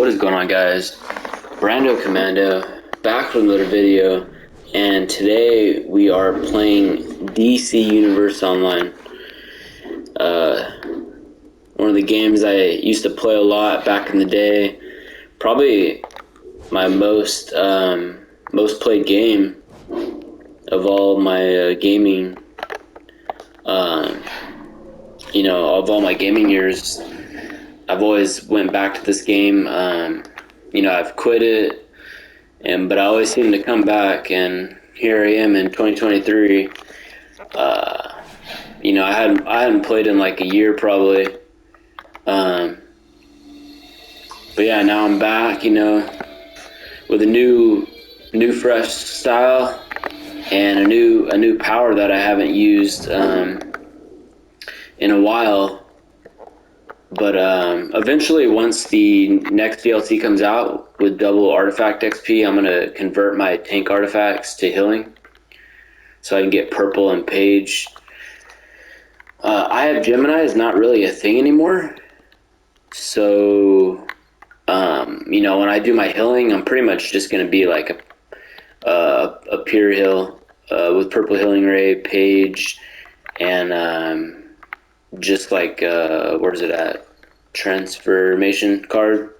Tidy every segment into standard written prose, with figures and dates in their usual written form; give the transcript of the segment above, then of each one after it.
What is going on, guys? Brando Commando back with another video, and today we are playing DC Universe Online. One of the games I used to play a lot back in the day. Probably my most played game of all my gaming. Of all my gaming years, I've always went back to this game. I've quit it, but I always seem to come back, and here I am in 2023. I hadn't played in like a year probably. But yeah, now I'm back, with a new fresh style and a new power that I haven't used in a while. But eventually, once the next DLC comes out with double artifact XP, I'm going to convert my tank artifacts to healing, so I can get purple and page. I have Gemini is not really a thing anymore. So, when I do my healing, I'm pretty much just going to be like a pure heal with purple healing ray, page, and just like where's it at? Transformation card.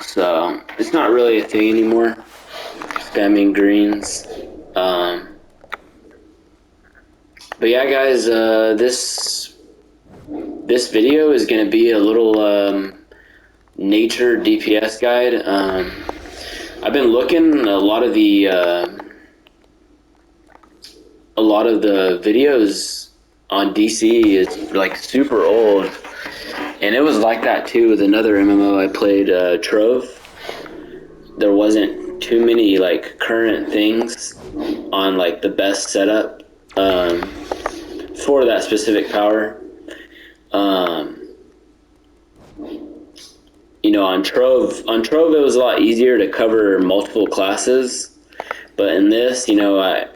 So it's not really a thing anymore. Spamming greens. But yeah, guys, this video is going to be a little nature DPS guide. I've been looking a lot of the videos on DC is like super old, and it was like that too with another MMO I played, Trove. There wasn't too many like current things on like the best setup for that specific power. On Trove it was a lot easier to cover multiple classes, but in this, I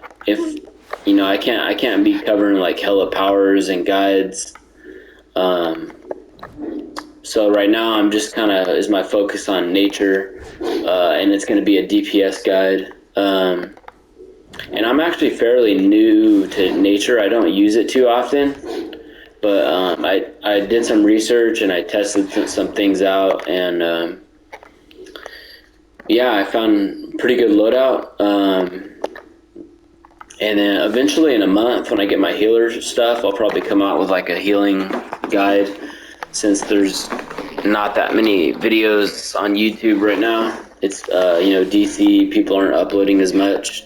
can't be covering like hella powers and guides. So right now I'm just is my focus on nature, and it's going to be a DPS guide. And I'm actually fairly new to nature. I don't use it too often, but I did some research and I tested some things out, and I found pretty good loadout. And then eventually in a month, when I get my healer stuff, I'll probably come out with like a healing guide, since there's not that many videos on YouTube right now. It's, DC, people aren't uploading as much.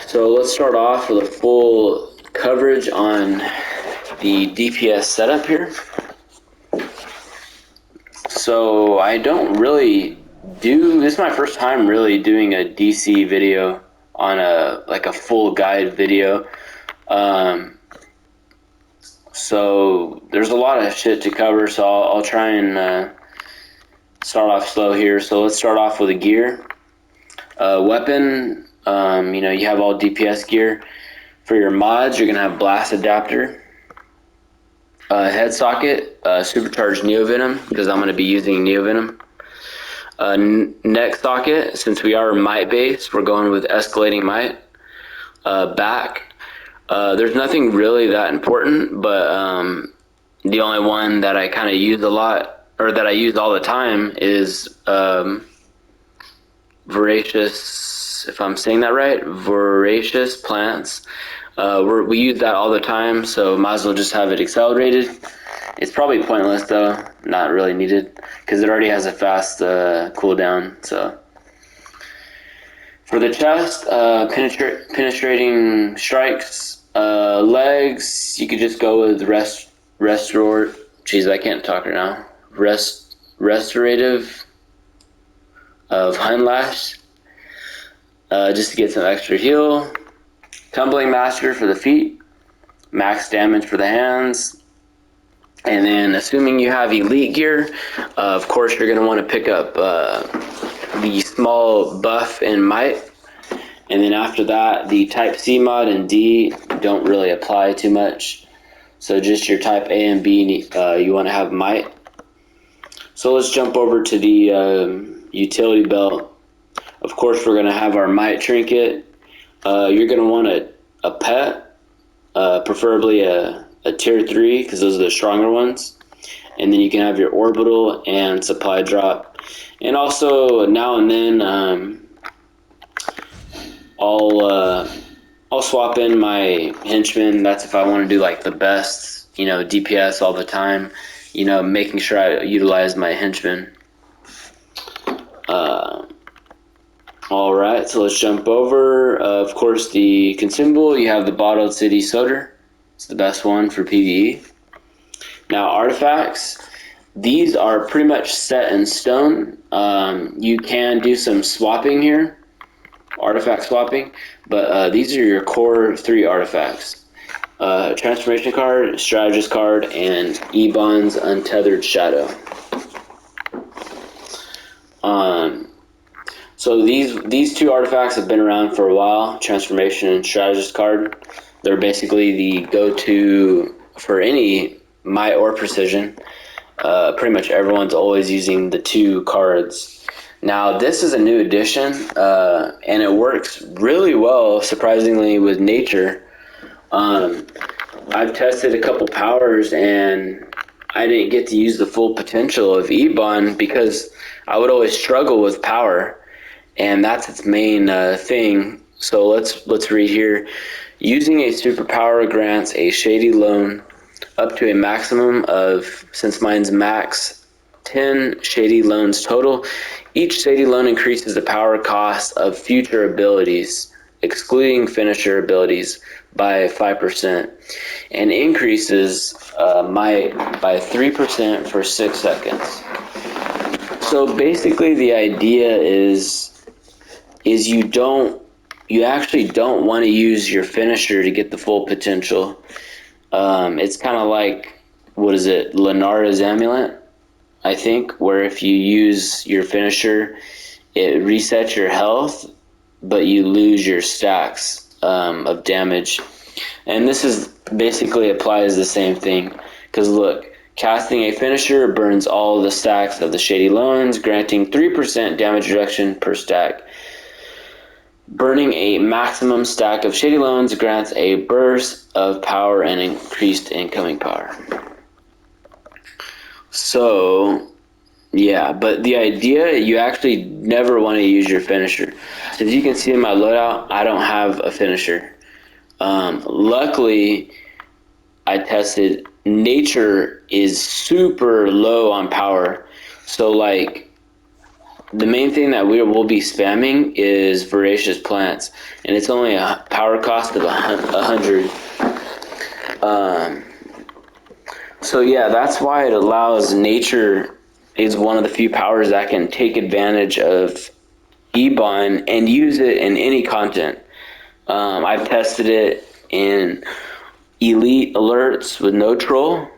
So let's start off with a full coverage on the DPS setup here. So I don't really this is my first time really doing a DC video on a full guide video. So there's a lot of shit to cover, so I'll try and start off slow here. So let's start off with a gear. Weapon, you have all DPS gear. For your mods, you're going to have blast adapter, head socket, supercharged neovenom, because I'm going to be using neovenom. Neck socket, since we are might based, we're going with escalating might. Back, there's nothing really that important, but the only one that I kind of use a lot, or that I use all the time, is voracious, if I'm saying that right, voracious plants. We use that all the time, so might as well just have it accelerated. It's probably pointless though, not really needed, because it already has a fast cooldown. So for the chest, penetrating strikes. Legs, you could just go with restore. Jeez, I can't talk right now. Restorative of Hindlash, just to get some extra heal. Tumbling Master for the feet. Max damage for the hands. And then, assuming you have elite gear, of course you're going to want to pick up the small buff and might. And then after that, the type C mod and D don't really apply too much. So just your type A and B, you want to have might. So let's jump over to the utility belt. Of course, we're going to have our mite trinket. You're going to want a pet, preferably a tier 3, because those are the stronger ones. And then you can have your orbital and supply drop. And also, now and then, I'll swap in my henchman. That's if I want to do like the best, DPS all the time. Making sure I utilize my henchman. All right, so let's jump over. Of course, the consumable, you have the bottled city soda. It's the best one for PvE. Now, artifacts, these are pretty much set in stone. You can do some swapping here, artifact swapping, but these are your core 3 artifacts. Transformation card, strategist card, and Ebon's Untethered Shadow. So these 2 artifacts have been around for a while, Transformation and Strategist card. They're basically the go-to for any might or precision. Pretty much everyone's always using the 2 cards. Now, this is a new addition, and it works really well, surprisingly, with Nature. I've tested a couple powers, and I didn't get to use the full potential of Ebon because I would always struggle with power, and that's its main thing. So let's read here. Using a superpower grants a shady loan up to a maximum of, since mine's max, 10 shady loans total. Each shady loan increases the power cost of future abilities, excluding finisher abilities, by 5%, and increases might by 3% for 6 seconds. So basically, the idea is you actually don't want to use your finisher to get the full potential. It's kind of like, what is it, Lenara's Amulet, I think, where if you use your finisher, it resets your health, but you lose your stacks of damage. And this is basically applies the same thing, because look, casting a finisher burns all the stacks of the shady loans, granting 3% damage reduction per stack. Burning a maximum stack of shady loans grants a burst of power and increased incoming power. So, yeah, but the idea, you actually never want to use your finisher. So as you can see in my loadout, I don't have a finisher. Luckily, I tested Nature is super low on power. So, like, the main thing that we will be spamming is Voracious Plants, and it's only a power cost of 100. So yeah, that's why it allows Nature is one of the few powers that can take advantage of Ebon and use it in any content. I've tested it in Elite Alerts with no troll,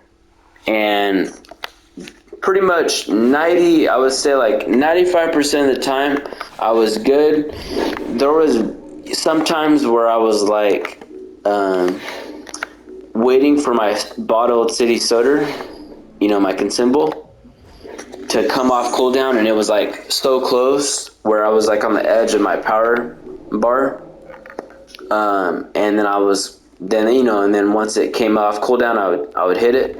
and pretty much I would say like 95% of the time I was good. There was some times where I was like waiting for my bottled city soda, my consumable, to come off cooldown, and it was like so close where I was like on the edge of my power bar, and then and then once it came off cooldown, I would hit it.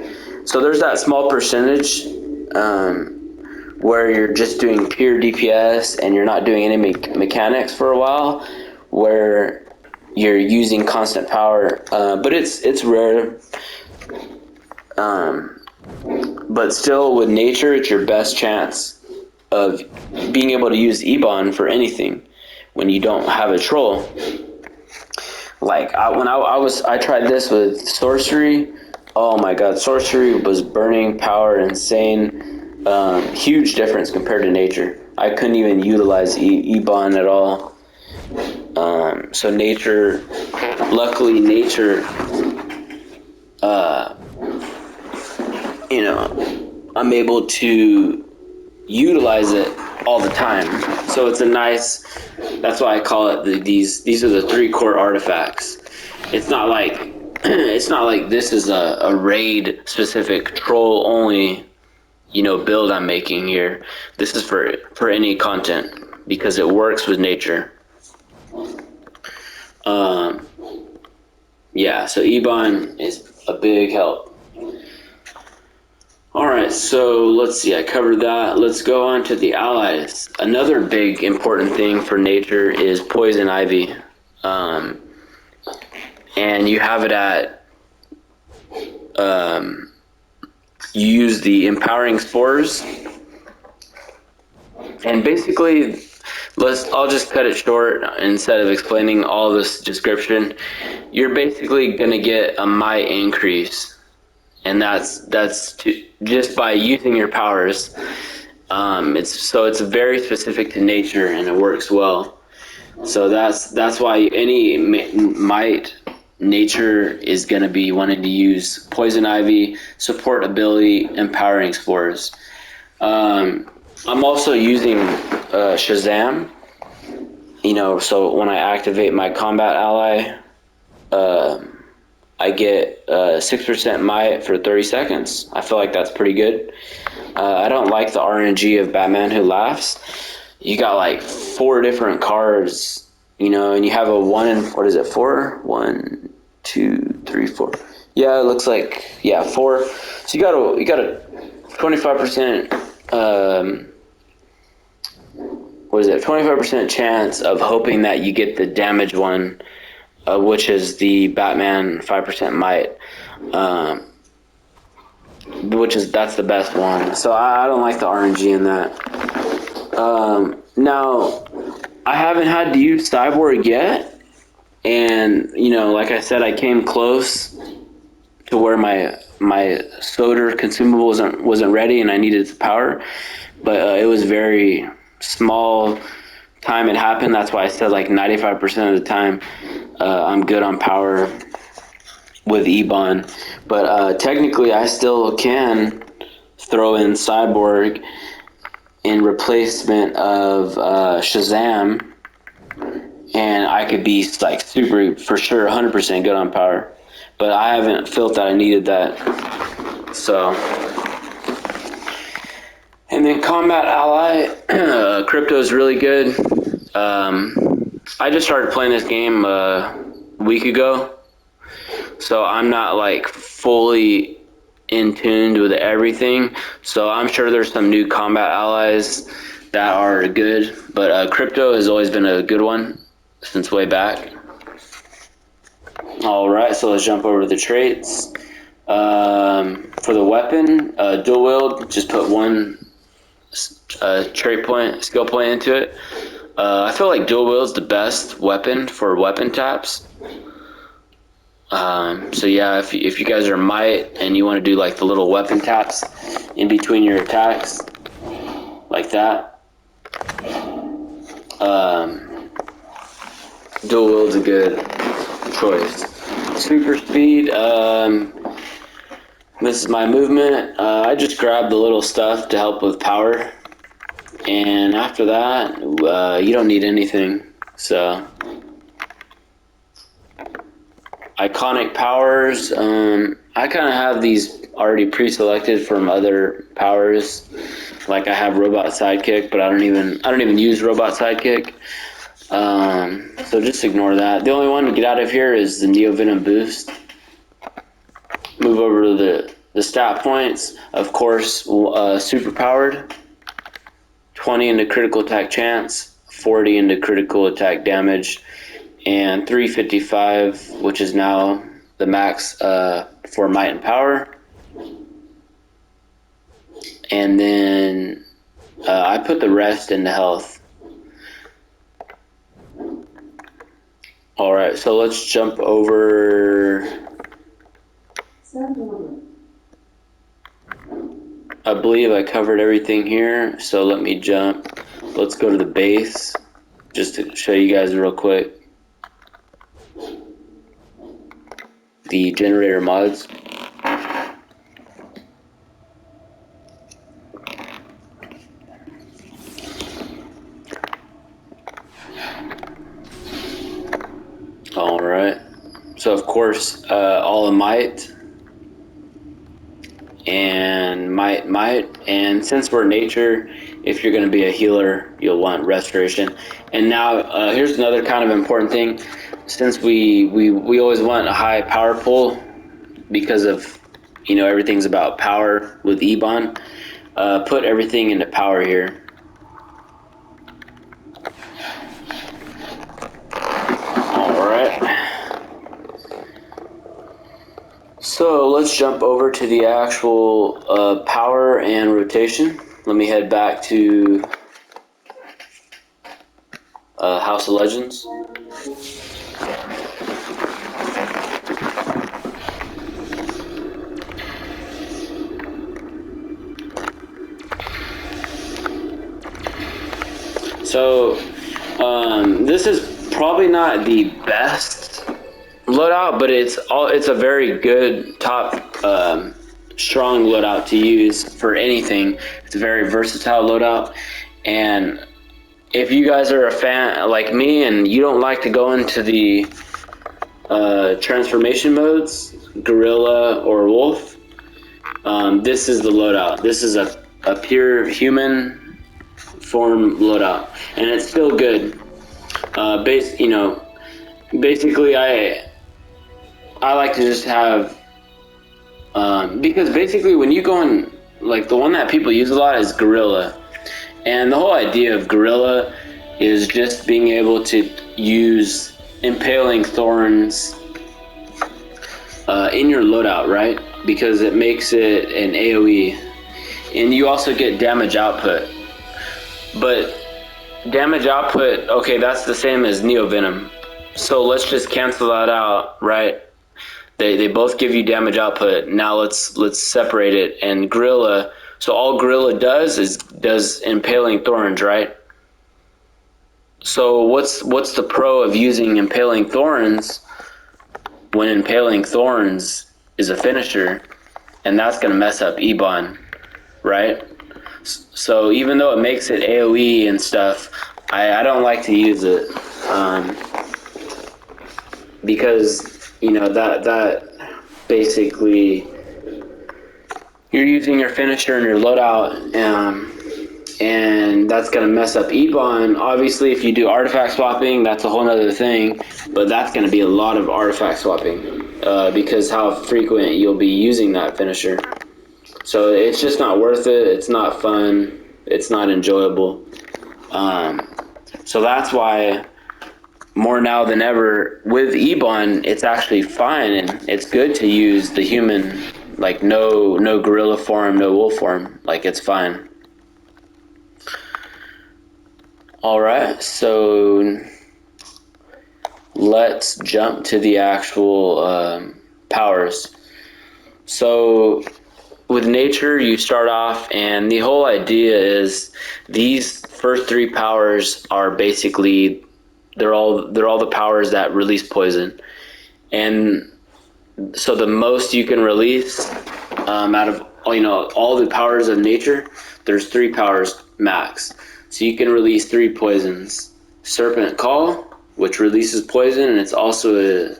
So there's that small percentage where you're just doing pure DPS and you're not doing any mechanics for a while, where you're using constant power, but it's rare. But still, with Nature, it's your best chance of being able to use Ebon for anything when you don't have a troll. Like I tried this with sorcery. Oh my god, sorcery was burning power insane. Huge difference compared to Nature. I couldn't even utilize Ebon at all. So Nature, luckily Nature, I'm able to utilize it all the time. So it's a nice, that's why I call it these are the 3 core artifacts. It's not like this is a raid specific troll only build I'm making here. This is for any content because it works with nature. Yeah, so eBond is a big help. All right, so let's see, I covered that. Let's go on to the allies. Another big important thing for nature is poison ivy. And you have it at, you use the empowering spores. And basically, I'll just cut it short instead of explaining all this description. You're basically going to get a mite increase, and that's just by using your powers. It's very specific to nature, and it works well. So that's why any mite nature is going to be wanting to use poison ivy, support ability, empowering spores. I'm also using Shazam. So when I activate my combat ally, I get 6% mite for 30 seconds. I feel like that's pretty good. I don't like the RNG of Batman Who Laughs. You got like 4 different cards, and you have a 1 in, what is it, 4? 1, 2, 3, 4. Yeah, it looks like, 4. So you got a 25%, 25% chance of hoping that you get the damage one, which is the Batman 5% might, that's the best one. So I don't like the RNG in that. Now, I haven't had to use Cyborg yet, and like I said, I came close to where my soda consumable wasn't ready, and I needed the power, but it was very small time it happened. That's why I said like 95% of the time I'm good on power with Ebon, but technically I still can throw in Cyborg in replacement of Shazam, and I could be like super, for sure, 100% good on power, but I haven't felt that I needed that. So, and then combat ally, crypto is really good. I just started playing this game a week ago, so I'm not like fully in tuned with everything. So I'm sure there's some new combat allies that are good, but crypto has always been a good one since way back. All right, so let's jump over to the traits. For the weapon, dual wield, just put one trait point, skill point into it. I feel like dual wield is the best weapon for weapon taps. So yeah, if you guys are might and you want to do like the little weapon taps in between your attacks, like that, dual wield's a good choice. Super speed, this is my movement. I just grab the little stuff to help with power, and after that, you don't need anything. So iconic powers, I kind of have these already pre-selected from other powers. Like I have robot sidekick, but I don't even use robot sidekick. So just ignore that. The only one to get out of here is the Neo Venom boost. Move over to the stat points. Of course, super powered. 20 into critical attack chance, 40 into critical attack damage, and 355, which is now the max for might and power. And then I put the rest into health. All right, so let's jump over. I believe I covered everything here, so let me jump. Let's go to the base, just to show you guys real quick. The generator mods. All right. So of course, all of might and might. And since we're nature, if you're going to be a healer, you'll want restoration. And now here's another kind of important thing. Since we always want a high power pull because of, everything's about power with Ebon. Put everything into power here. So let's jump over to the actual power and rotation. Let me head back to House of Legends. So this is probably not the best loadout, but it's a very good top strong loadout to use for anything. It's a very versatile loadout, and if you guys are a fan like me and you don't like to go into the transformation modes, gorilla or wolf, this is the loadout. This is a pure human form loadout, and it's still good. Basically I like to just have, because basically when you go in, like the one that people use a lot is gorilla. And the whole idea of gorilla is just being able to use impaling thorns in your loadout, right? Because it makes it an AoE. And you also get damage output. But damage output, okay, that's the same as Neo Venom. So let's just cancel that out, right? They both give you damage output. Now let's separate it. And gorilla, so all gorilla does impaling thorns, right? So what's the pro of using impaling thorns when impaling thorns is a finisher, and that's gonna mess up Ebon, right? So even though it makes it AoE and stuff, I don't like to use it, because that basically you're using your finisher and your loadout, and that's going to mess up Ebon. Obviously, if you do artifact swapping, that's a whole nother thing, but that's going to be a lot of artifact swapping, because how frequent you'll be using that finisher. So it's just not worth it. It's not fun. It's not enjoyable. So that's why more now than ever with Ebon, it's actually fine and it's good to use the human, like no gorilla form, no wolf form, like it's fine. All right, so let's jump to the actual powers. So with nature, you start off, and the whole idea is these first three powers are basically they're all the powers that release poison, and so the most you can release out of all the powers of nature, there's three powers max. So you can release three poisons: Serpent Call, which releases poison, and it's also a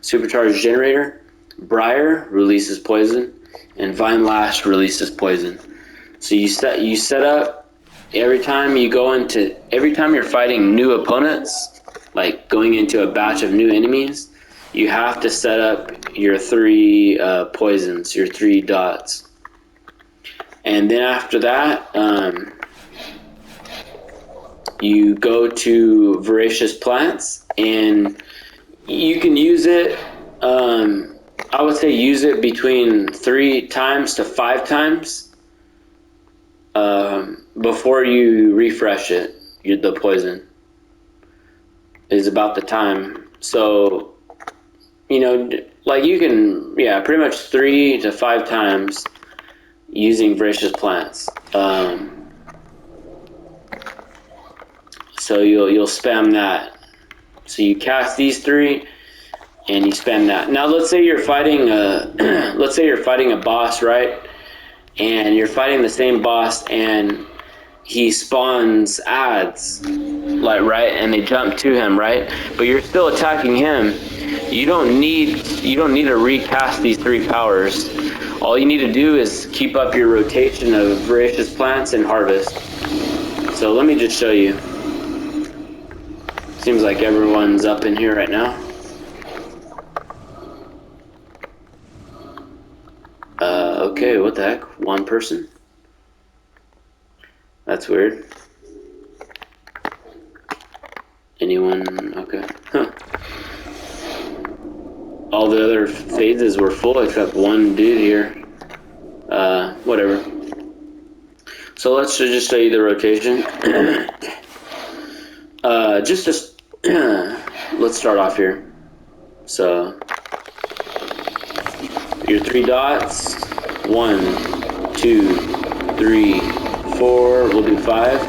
supercharged generator. Briar releases poison, and Vine Lash releases poison. So you set up every time you're fighting new opponents, like going into a batch of new enemies, you have to set up your three poisons, your three dots. And then after that, you go to Voracious Plants, and you can use it, I would say use it between 3 times to 5 times before you refresh it. The poison is about the time. So, like you can, pretty much 3 to 5 times using Voracious Plants. So you'll spam that. So you cast these 3, and you spam that. Now let's say you're fighting a boss, right? And you're fighting the same boss, and he spawns ads, like, right, and they jump to him, right? But you're still attacking him. You don't need to recast these 3 powers. All you need to do is keep up your rotation of voracious plants and harvest. So let me just show you. Seems like everyone's up in here right now. Okay, what the heck? 1 person? That's weird. Anyone? Okay. Huh. All the other phases were full except 1 dude here. Whatever. So let's just show you the rotation. Let's start off here. So your 3 dots. 1, 2, 3, 4. We'll do 5.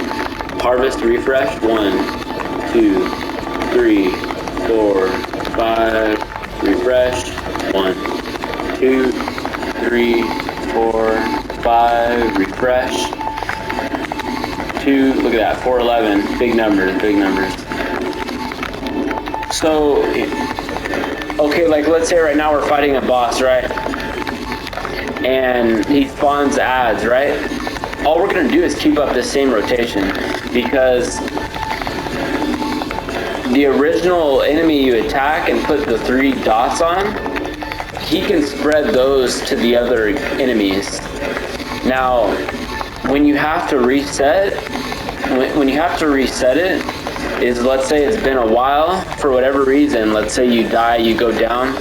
Harvest, refresh. 1, 2, 3, 4, 5. Refresh. 1, 2, 3, 4, 5. Refresh. 2. Look at that. 411. Big numbers. Big numbers. So, okay, like let's say right now we're fighting a boss, right? And he spawns ads, right? All we're gonna do is keep up the same rotation, because the original enemy you attack and put the 3 dots on, he can spread those to the other enemies. Now, when you have to reset, it, is, let's say it's been a while for whatever reason. Let's say you die, you go down.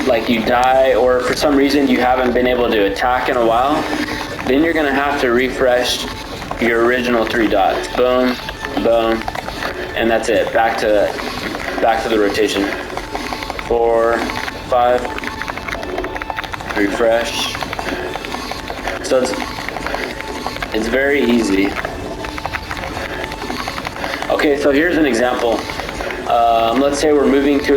Like you die, or for some reason you haven't been able to attack in a while, then you're gonna have to refresh your original 3 dots. Boom, boom, and that's it. Back to the rotation. 4, 5. Refresh. So it's very easy. Okay, so here's an example. Let's say we're moving to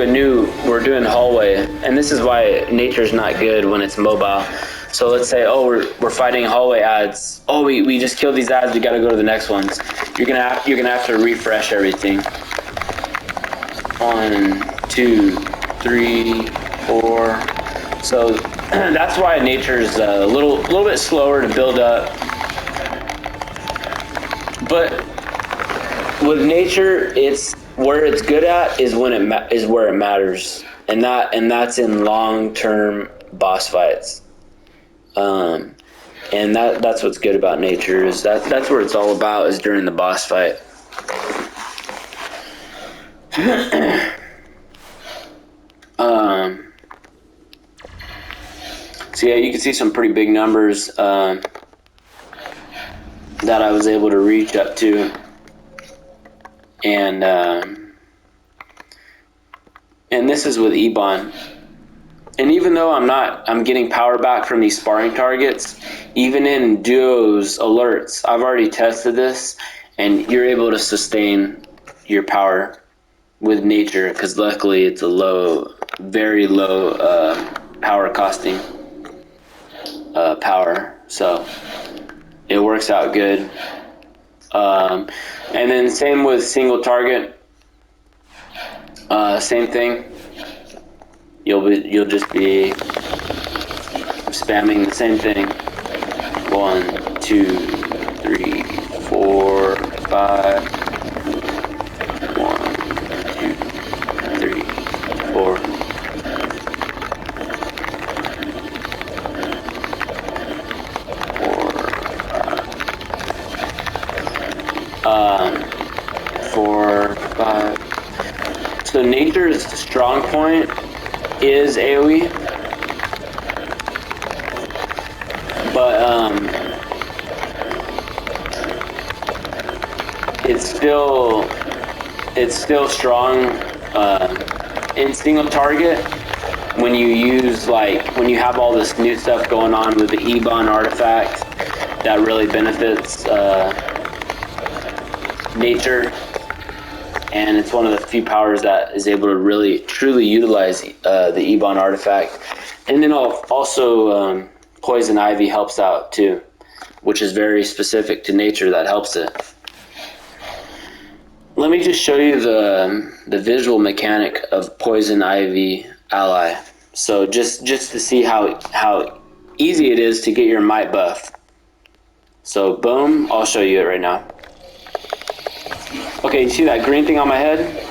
we're doing hallway, and this is why nature's not good when it's mobile. So let's say, oh, we're fighting hallway ads. Oh, we just killed these ads. We got to go to the next ones. You're gonna have to refresh everything. 1, 2, 3, 4. So that's why nature's a little bit slower to build up. But with nature, it's where it's good at is where it matters, and that's in long-term boss fights. And that's what's good about nature, is that's where it's all about, is during the boss fight. So yeah, you can see some pretty big numbers that I was able to reach up to, and this is with Ebon. And even though I'm getting power back from these sparring targets, even in duos alerts, I've already tested this, and you're able to sustain your power with nature, because luckily it's a very low power costing power, so it works out good. And then same with single target, same thing. You'll just be spamming the same thing. 1, 2, 3, 4, 5. 1, 2, 3, 4. 4, 5. So nature's strong point is AoE, but it's still strong in single target when you have all this new stuff going on with the Ebon artifact that really benefits nature. And it's one of the few powers that is able to really truly utilize the Ebon artifact. And then also poison ivy helps out too, which is very specific to nature that helps it. Let me just show you the visual mechanic of poison ivy ally. So just to see how easy it is to get your mite buff. So boom, I'll show you it right now. Okay, you see that green thing on my head?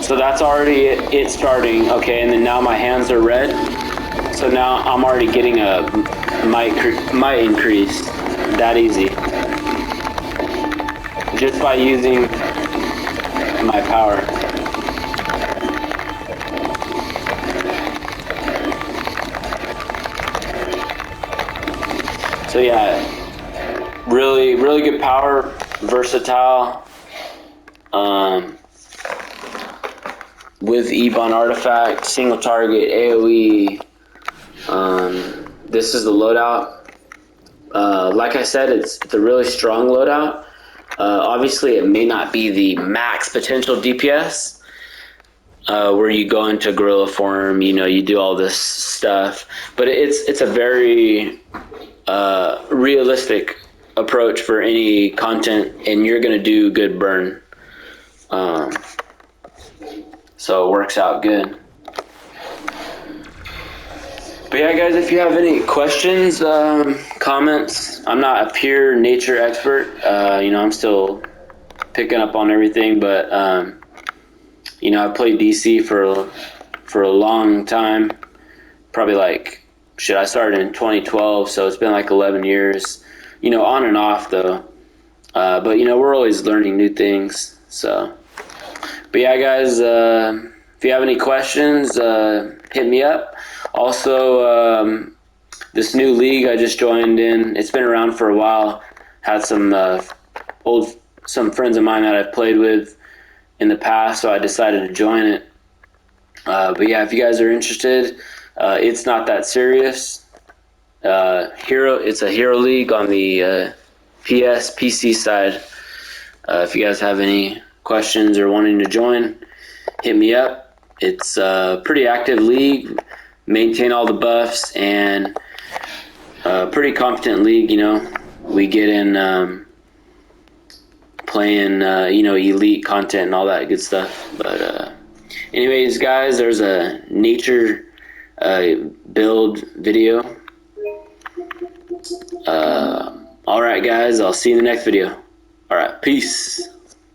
So that's already it starting, okay, and then now my hands are red. So now I'm already getting a mite increase, that easy. Just by using my power. So yeah, really good power, versatile. With Ebon artifact, single target, AoE. This is the loadout. Like I said, it's a really strong loadout. Obviously, it may not be the max potential DPS, where you go into guerrilla form, you do all this stuff, but it's a very realistic approach for any content, and you're going to do good burn. So it works out good. But yeah, guys, if you have any questions, comments, I'm not a pure nature expert. I'm still picking up on everything, but I played DC for a long time. Probably I started in 2012, so it's been like 11 years. On and off though. But we're always learning new things. So, but yeah, guys, if you have any questions, hit me up. Also, this new league I just joined in, it's been around for a while. Had some friends of mine that I've played with in the past, so I decided to join it. But yeah, if you guys are interested, it's not that serious. It's a hero league on the PC side. If you guys have any questions or wanting to join, hit me up. It's a pretty active league. Maintain all the buffs, and pretty competent league. We get in playing elite content and all that good stuff. But anyways, guys, there's a nature build video. All right, guys, I'll see you in the next video. All right, peace.